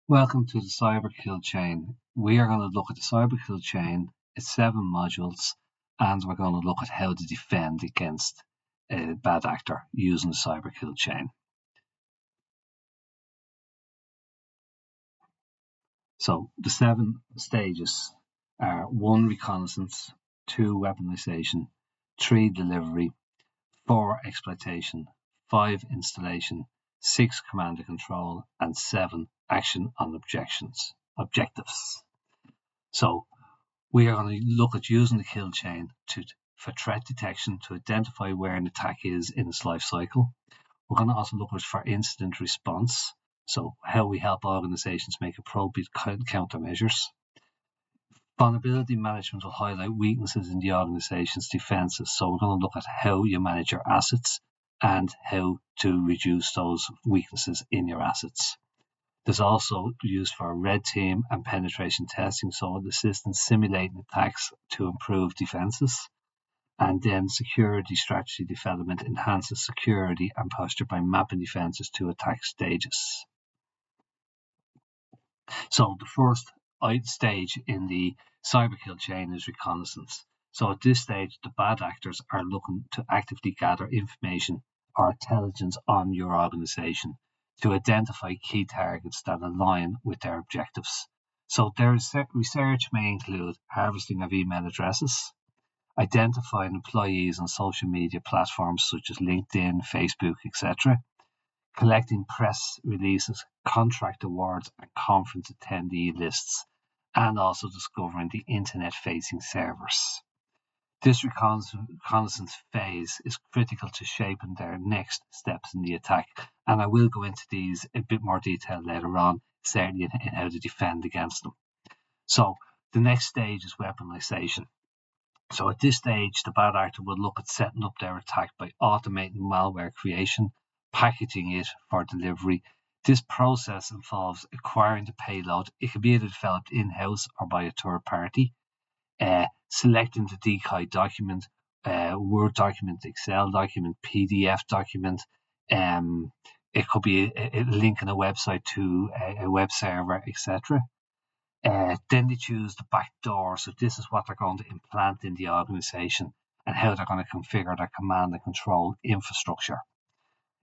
Welcome to the Cyber Kill Chain. We are going to look at the Cyber Kill Chain. It's 7 modules, and we're going to look at how to defend against a bad actor using the Cyber Kill Chain. So the 7 stages are 1, reconnaissance, 2, weaponization, 3, delivery, 4, exploitation, 5, installation, 6, command and control, and 7, action on objectives. So we are going to look at using the kill chain for threat detection to identify where an attack is in its life cycle. We're going to also look at it for incident response, so how we help organizations make appropriate countermeasures. Vulnerability management will highlight weaknesses in the organization's defenses, so we're going to look at how you manage your assets and how to reduce those weaknesses in your assets. There's also used for red team and penetration testing, so it assists in simulating attacks to improve defenses. And then security strategy development enhances security and posture by mapping defenses to attack stages. So the first stage in the cyber kill chain is reconnaissance. So at this stage, the bad actors are looking to actively gather information or intelligence on your organization to identify key targets that align with their objectives. So their research may include harvesting of email addresses, identifying employees on social media platforms such as LinkedIn, Facebook, etc., collecting press releases, contract awards, and conference attendee lists, and also discovering the internet-facing servers. This reconnaissance phase is critical to shaping their next steps in the attack, and I will go into these in a bit more detail later on, certainly in how to defend against them. So the next stage is weaponization. So at this stage, the bad actor will look at setting up their attack by automating malware creation, packaging it for delivery. This process involves acquiring the payload. It can be either developed in-house or by a third party. Selecting the decoy document, Word document, Excel document, PDF document. It could be a link in a website to a web server, etc. Then they choose the back door. So this is what they're going to implant in the organization and how they're going to configure their command and control infrastructure.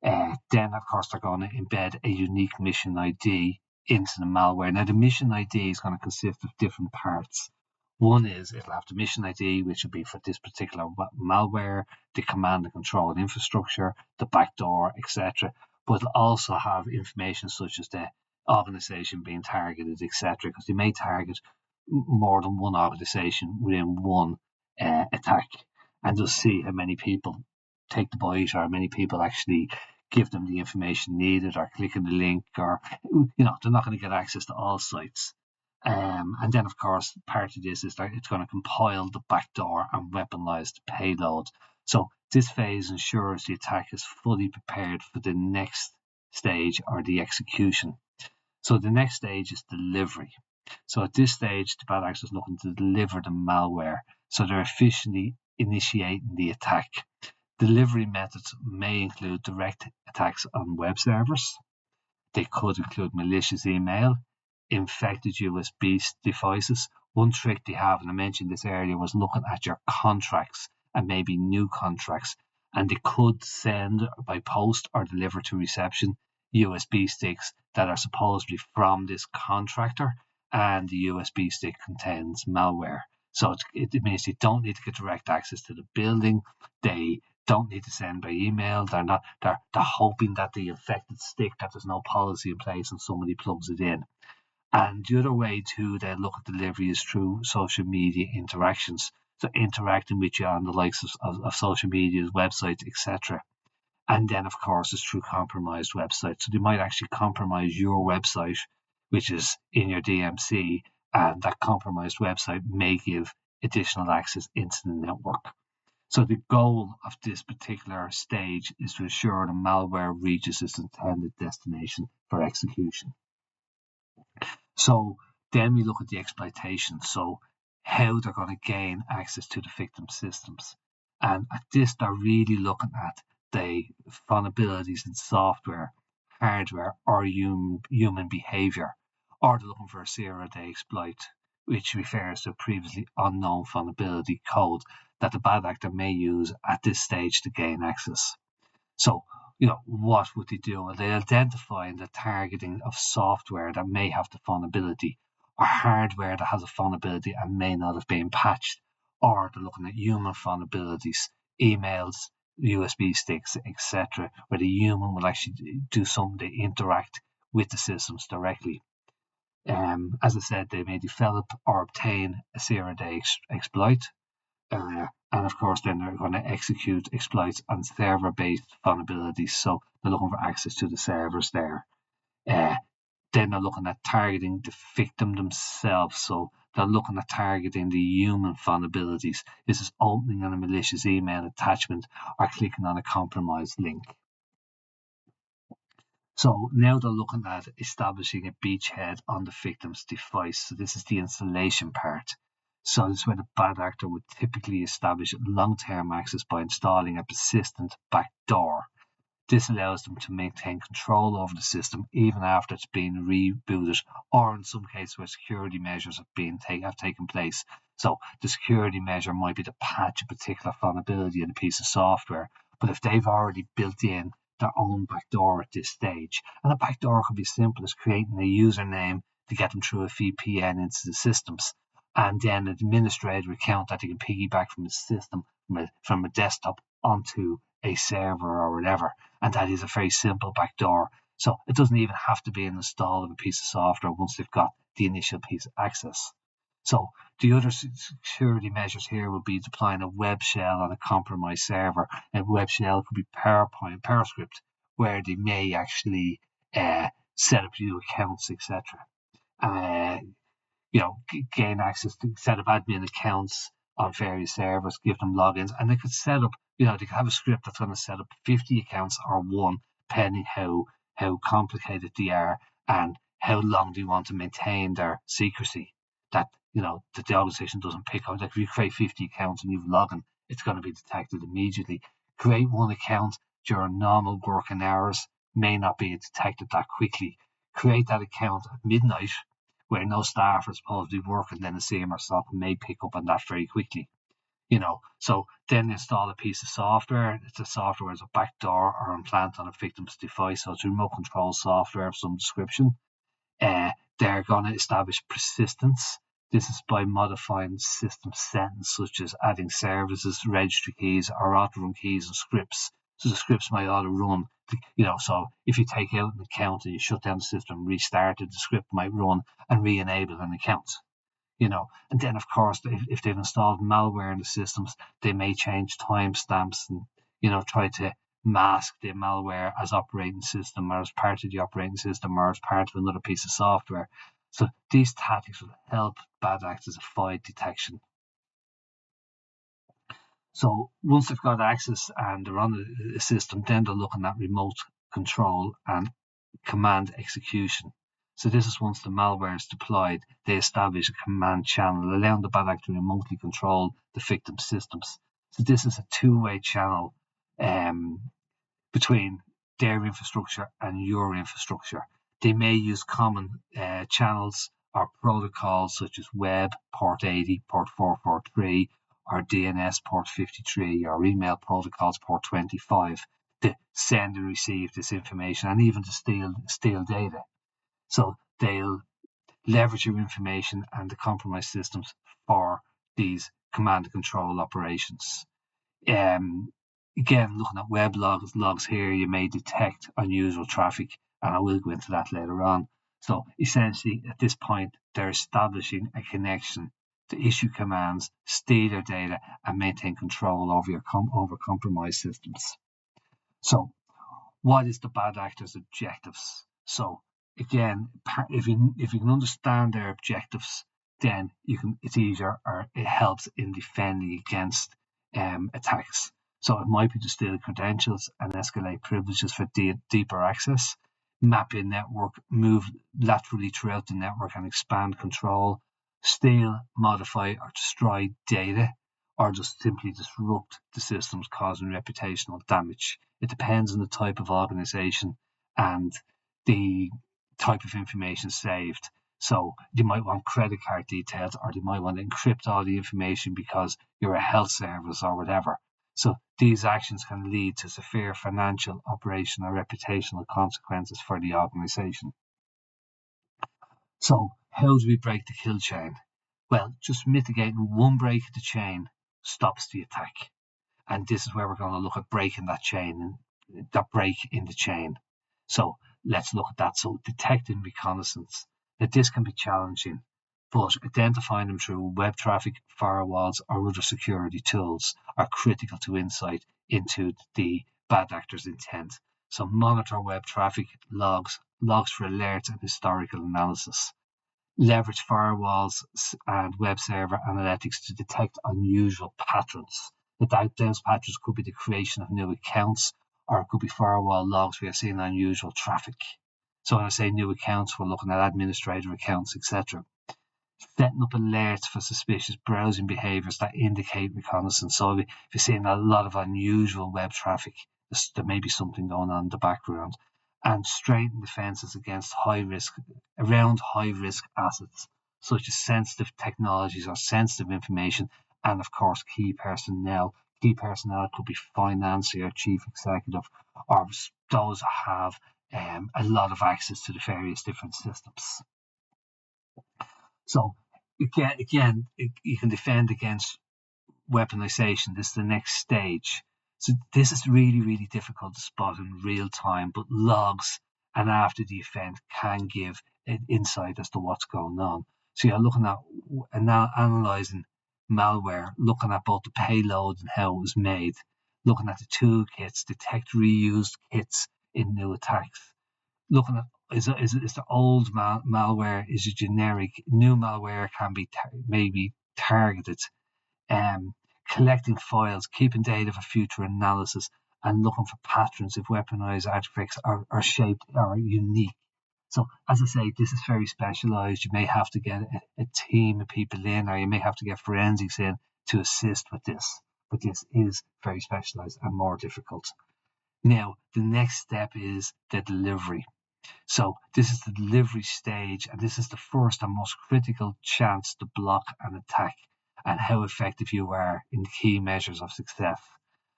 Then, of course, they're going to embed a unique mission ID into the malware. Now, the mission ID is going to consist of different parts. One is it'll have the mission ID, which will be for this particular malware, the command and control infrastructure, the backdoor, etc. But it'll also have information such as the organization being targeted, etc. Because they may target more than one organization within one attack, and just see how many people take the bite or how many people actually give them the information needed or click on the link, or they're not going to get access to all sites. And then, of course, part of this is that it's going to compile the backdoor and weaponize the payload. So this phase ensures the attack is fully prepared for the next stage, or the execution. So the next stage is delivery. So at this stage, the bad actor is looking to deliver the malware. So they're efficiently initiating the attack. Delivery methods may include direct attacks on web servers. They could include malicious email, infected USB devices. One trick they have, and I mentioned this earlier, was looking at your contracts and maybe new contracts, and they could send by post or deliver to reception USB sticks that are supposedly from this contractor, and the USB stick contains malware. So it means they don't need to get direct access to the building. They don't need to send by email. They're hoping that the infected stick, that there's no policy in place and somebody plugs it in. And the other way to then look at delivery is through social media interactions. So interacting with you on the likes of social media, websites, etc. And then, of course, it's through compromised websites. So they might actually compromise your website, which is in your DMC, and that compromised website may give additional access into the network. So the goal of this particular stage is to ensure the malware reaches its intended destination for execution. So then we look at the exploitation. So how they're going to gain access to the victim systems. And at this, they're really looking at the vulnerabilities in software, hardware, or human behavior. or they're looking for a zero-day exploit, which refers to a previously unknown vulnerability code that the bad actor may use at this stage to gain access. So, what would they do? Well, they identify the targeting of software that may have the vulnerability, or hardware that has a vulnerability and may not have been patched, or they're looking at human vulnerabilities, emails, USB sticks, etc., where the human will actually do something to interact with the systems directly. As I said, they may develop or obtain a zero-day exploit. And of course, then they're going to execute exploits on server-based vulnerabilities. So they're looking for access to the servers there. Then they're looking at targeting the victim themselves. So they're looking at targeting the human vulnerabilities. This is opening on a malicious email attachment or clicking on a compromised link. So now they're looking at establishing a beachhead on the victim's device. So this is the installation part. So this is where the bad actor would typically establish long-term access by installing a persistent backdoor. This allows them to maintain control over the system even after it's been rebooted, or in some cases where security measures have taken place. So the security measure might be to patch a particular vulnerability in a piece of software, but if they've already built in their own backdoor at this stage, and a backdoor could be simple as creating a username to get them through a VPN into the systems, and then an administrator account that they can piggyback from the system from a desktop onto a server or whatever, and that is a very simple backdoor. So it doesn't even have to be an install of a piece of software once they've got the initial piece of access. So the other security measures here will be deploying a web shell on a compromised server. A web shell could be PowerScript, where they may actually set up new accounts, etc. Gain access to set up admin accounts on various servers, give them logins, and they could set up, they could have a script that's going to set up 50 accounts or one, depending how complicated they are and how long they want to maintain their secrecy. That, that the organization doesn't pick up. Like if you create 50 accounts and you've logged in, it's going to be detected immediately. Create one account during normal working hours may not be detected that quickly. Create that account at midnight where no staff are supposed to be working, then the CMR software may pick up on that very quickly. So then install a piece of software. It's a software as a backdoor or implant on a victim's device, so it's remote control software of some description. They're going to establish persistence. This is by modifying system settings, such as adding services, registry keys, or auto-run keys and scripts. So the scripts might auto-run. So if you take out an account and you shut down the system, restart it, the script might run and re-enable an account. And then of course, if they've installed malware in the systems, they may change timestamps and try to mask the malware as operating system or as part of the operating system or as part of another piece of software. So these tactics will help bad actors avoid detection. So once they've got access and they're on the system, then they're looking at remote control and command execution. So this is once the malware is deployed, they establish a command channel, allowing the bad actor to remotely control the victim systems. So this is a two-way channel between their infrastructure and your infrastructure. They may use common channels or protocols such as web, port 80, port 443, or DNS, port 53, or email protocols, port 25, to send and receive this information and even to steal data. So they'll leverage your information and the compromised systems for these command and control operations. Again, looking at web logs here, you may detect unusual traffic, and I will go into that later on. So essentially, at this point, they're establishing a connection to issue commands, steal your data, and maintain control over your compromised systems. So what is the bad actor's objectives? So again, if you can understand their objectives, then it's easier, or it helps in defending against attacks. So it might be to steal credentials and escalate privileges for deeper access, map your network, move laterally throughout the network and expand control, steal, modify, or destroy data, or just simply disrupt the systems, causing reputational damage. It depends on the type of organization and the type of information saved. So you might want credit card details, or you might want to encrypt all the information because you're a health service or whatever. So these actions can lead to severe financial, operational, or reputational consequences for the organization. So how do we break the kill chain? Well, just mitigating one break of the chain stops the attack. And this is where we're going to look at breaking that chain, that break in the chain. So let's look at that. So detecting reconnaissance. Now this can be challenging, but identifying them through web traffic, firewalls, or other security tools are critical to insight into the bad actor's intent. So monitor web traffic logs for alerts and historical analysis. Leverage firewalls and web server analytics to detect unusual patterns. Those patterns could be the creation of new accounts, or it could be firewall logs where you're seeing unusual traffic. So when I say new accounts, we're looking at administrator accounts, etc. Setting up alerts for suspicious browsing behaviors that indicate reconnaissance. So if you're seeing a lot of unusual web traffic, there may be something going on in the background. And strengthen defenses against high risk assets, such as sensitive technologies or sensitive information, and of course key personnel. Key personnel could be financier, chief executive, or those that have a lot of access to the various different systems. So again, you can defend against weaponization. This is the next stage. So this is really, really difficult to spot in real time, but logs and after the event can give an insight as to what's going on. So you're looking at and now analyzing malware, looking at both the payload and how it was made, looking at the toolkits, detect reused kits in new attacks, looking at is the old malware, is it generic, new malware can be maybe targeted, collecting files, keeping data for future analysis, and looking for patterns if weaponized artifacts are shaped or unique. So as I say, this is very specialized. You may have to get a team of people in, or you may have to get forensics in to assist with this. But this is very specialized and more difficult. Now, the next step is the delivery. So this is the delivery stage, and this is the first and most critical chance to block an attack and how effective you are in key measures of success.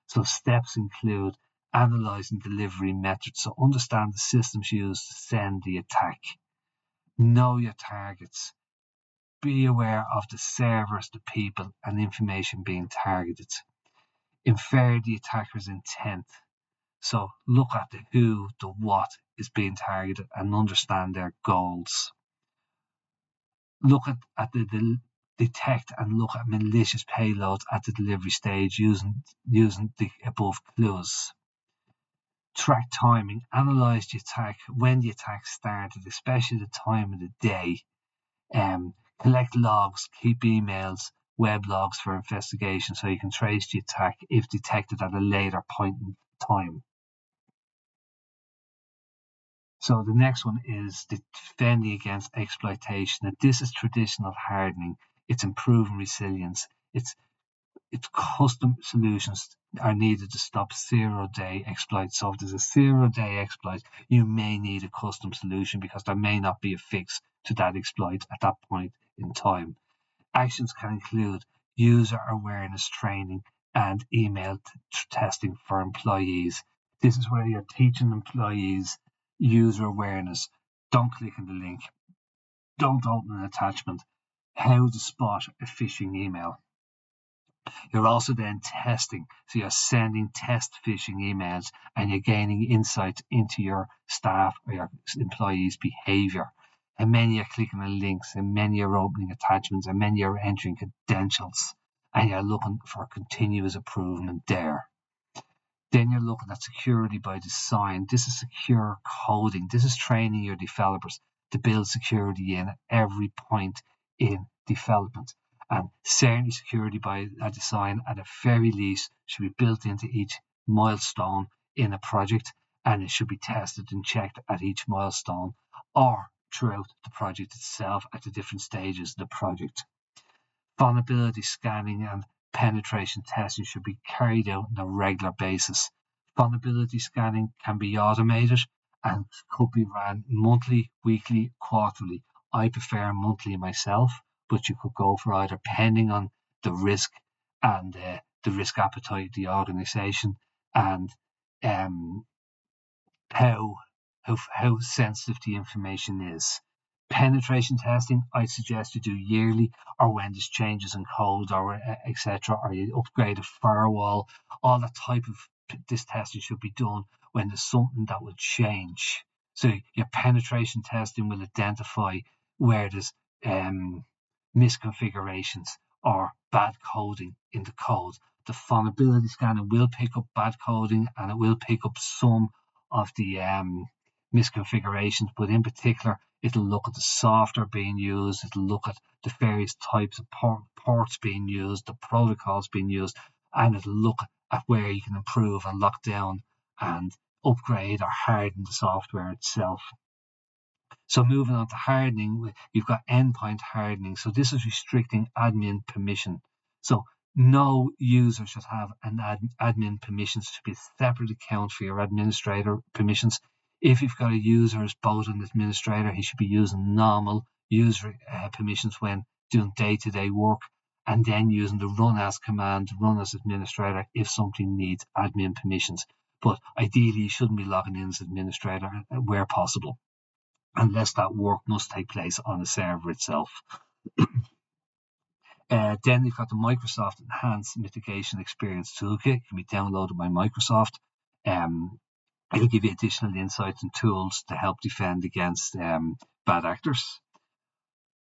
So steps include analyzing delivery methods. So understand the systems used to send the attack. Know your targets. Be aware of the servers, the people, and information being targeted. Infer the attacker's intent. So look at the who, the what is being targeted and understand their goals. Look at the detect and look at malicious payloads at the delivery stage using the above clues. Track timing, analyze the attack, when the attack started, especially the time of the day. Collect logs, keep emails, web logs for investigation so you can trace the attack if detected at a later point in time. So the next one is defending against exploitation. And this is traditional hardening. It's improving resilience. It's custom solutions are needed to stop zero-day exploits. So if there's a zero-day exploit, you may need a custom solution because there may not be a fix to that exploit at that point in time. Actions can include user awareness training and email testing for employees. This is where you're teaching employees user awareness. Don't click on the link. Don't open an attachment. How to spot a phishing email. You're also then testing. So you're sending test phishing emails and you're gaining insights into your staff or your employees' behavior. And many are clicking on links, and many are opening attachments, and many are entering credentials. And you're looking for continuous improvement there. Then you're looking at security by design. This is secure coding. This is training your developers to build security in at every point in development. And certainly security by design, at the very least, should be built into each milestone in a project, and it should be tested and checked at each milestone or throughout the project itself at the different stages of the project. Vulnerability scanning and penetration testing should be carried out on a regular basis. Vulnerability scanning can be automated and could be run monthly, weekly, quarterly, I prefer monthly myself, but you could go for either, depending on the risk and the risk appetite of the organisation, and um, how how sensitive the information is. Penetration testing, I suggest you do yearly, or when there's changes in code, or etc., or you upgrade a firewall. All that type of this testing should be done when there's something that will change. So your penetration testing will identify where there's misconfigurations or bad coding in the code. The vulnerability scanner will pick up bad coding, and it will pick up some of the misconfigurations, but in particular, it'll look at the software being used, it'll look at the various types of ports being used, the protocols being used, and it'll look at where you can improve and lock down and upgrade or harden the software itself. So moving on to hardening, you've got endpoint hardening. So this is restricting admin permission. So no user should have an admin permissions. It should be a separate account for your administrator permissions. If you've got a user as both an administrator, he should be using normal user permissions when doing day-to-day work, and then using the run as command, run as administrator, if something needs admin permissions. But ideally, you shouldn't be logging in as administrator where possible, unless that work must take place on the server itself. Then you've got the Microsoft Enhanced Mitigation Experience Toolkit. It can be downloaded by Microsoft. It'll give you additional insights and tools to help defend against bad actors.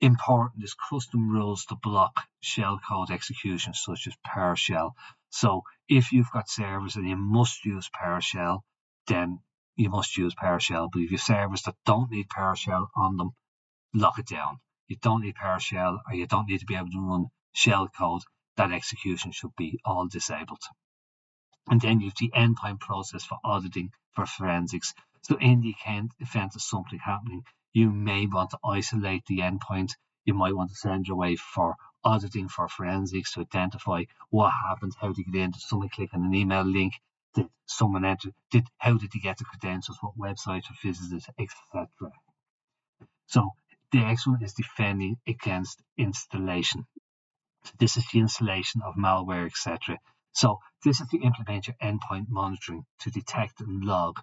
Important is custom rules to block shellcode execution, such as PowerShell. So if you've got servers and you must use PowerShell, then you must use PowerShell. But if you have servers that don't need PowerShell on them, lock it down. You don't need PowerShell, or you don't need to be able to run shellcode. That execution should be all disabled. And then you have the endpoint process for auditing for forensics. So in the event of something happening, you may want to isolate the endpoint. You might want to send your way for auditing for forensics to identify what happened, how to get in. Did someone click on an email link? Did someone enter? How did he get the credentials? What websites were visited, etc. So the next one is defending against installation. So this is the installation of malware, etc. So this is to implement your endpoint monitoring to detect and log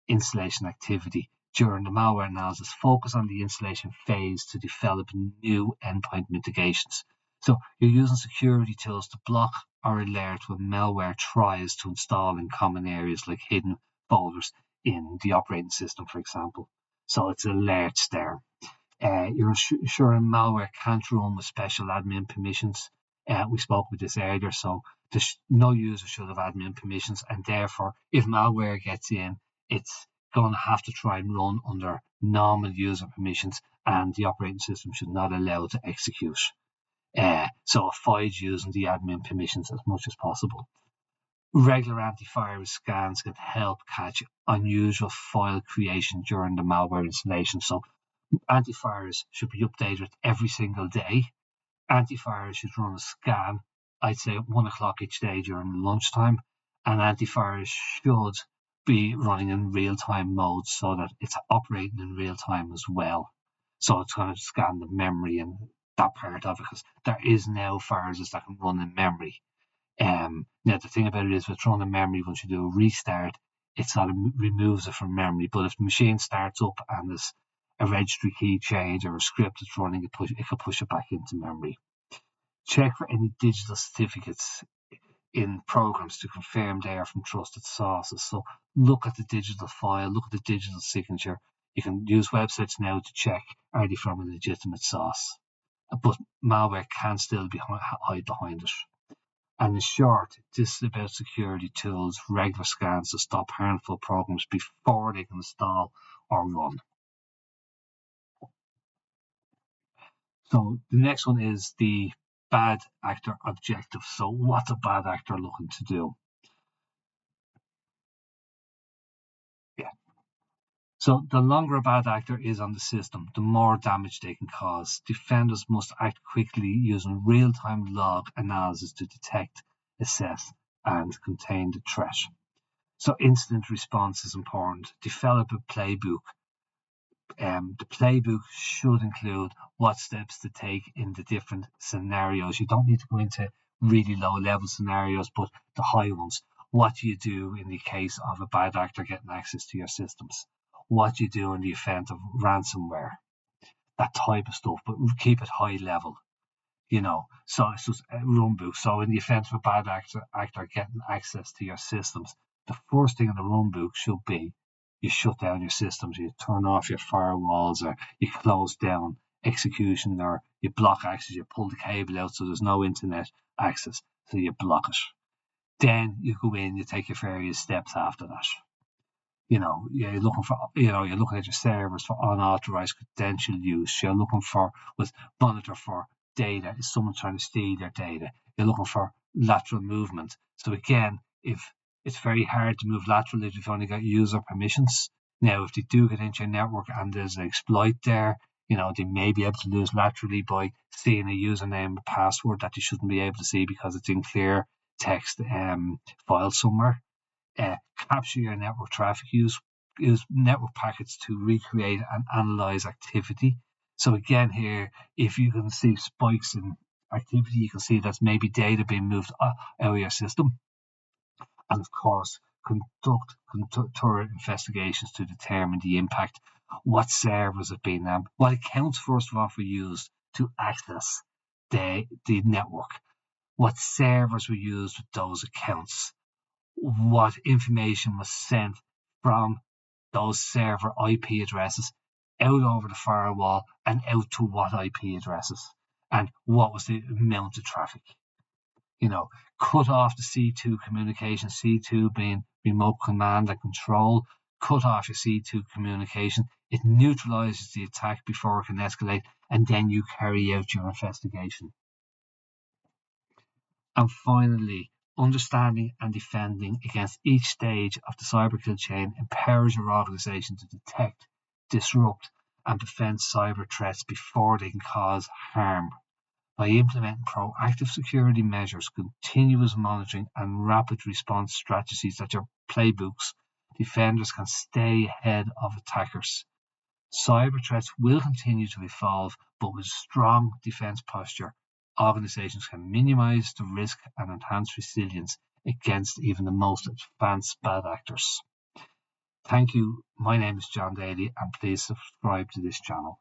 installation activity during the malware analysis. Focus on the installation phase to develop new endpoint mitigations. So you're using security tools to block or alert when malware tries to install in common areas like hidden folders in the operating system, for example. So it's alerts there. You're ensuring malware can't run with special admin permissions. We spoke with this earlier, so no user should have admin permissions, and therefore, if malware gets in, it's going to have to try and run under normal user permissions, and the operating system should not allow it to execute. So avoid using the admin permissions as much as possible. Regular antivirus scans can help catch unusual file creation during the malware installation. So antivirus should be updated every single day. Antivirus should run a scan, I'd say at 1 o'clock each day during lunchtime, and antivirus should be running in real-time mode so that it's operating in real time as well. So it's going to scan the memory and that part of it, because there is now viruses that can run in memory. Now the thing about it is, with running memory, once you do a restart, it sort of removes it from memory. But if the machine starts up and there's a registry key change or a script that's running, it can push it back into memory. Check for any digital certificates in programs to confirm they are from trusted sources. So look at the digital file, look at the digital signature. You can use websites now to check, are they from a legitimate source? But malware can still hide behind it. And in short, this is about security tools, regular scans to stop harmful programs before they can install or run. So the next one is the bad actor objective. So what's a bad actor looking to do? Yeah. So the longer a bad actor is on the system, the more damage they can cause. Defenders must act quickly using real-time log analysis to detect, assess, and contain the threat. So incident response is important. Develop a playbook The playbook should include what steps to take in the different scenarios. You don't need to go into really low level scenarios, but the high ones. What do you do in the case of a bad actor getting access to your systems? What do you do in the event of ransomware? That type of stuff, but keep it high level. So it's just a run book. So in the event of a bad actor getting access to your systems, the first thing in the run book should be you shut down your systems, you turn off your firewalls, or you close down execution, or you block access, you pull the cable out so there's no internet access, so you block it. Then you go in, you take your various steps after that. You're looking for, you're looking at your servers for unauthorized credential use. You're looking for, monitor for data. Is someone trying to steal your data? You're looking for lateral movement. So again, if it's very hard to move laterally if you've only got user permissions. Now, if they do get into your network and there's an exploit there, they may be able to lose laterally by seeing a username and password that you shouldn't be able to see because it's in clear text file somewhere. Capture your network traffic, use network packets to recreate and analyze activity. So again here, if you can see spikes in activity, you can see that's maybe data being moved out of your system. And of course, conduct thorough investigations to determine the impact. What servers have been, what accounts first of all were used to access the network, what servers were used with those accounts, what information was sent from those server IP addresses out over the firewall and out to what IP addresses, and what was the amount of traffic. Cut off the C2 communication, C2 being remote command and control. Cut off your C2 communication. It neutralizes the attack before it can escalate, and then you carry out your investigation. And finally, understanding and defending against each stage of the cyber kill chain empowers your organization to detect, disrupt, and prevent cyber threats before they can cause harm. By implementing proactive security measures, continuous monitoring, and rapid response strategies that are playbooks, defenders can stay ahead of attackers. Cyber threats will continue to evolve, but with a strong defense posture, organizations can minimize the risk and enhance resilience against even the most advanced bad actors. Thank you. My name is John Daly, and please subscribe to this channel.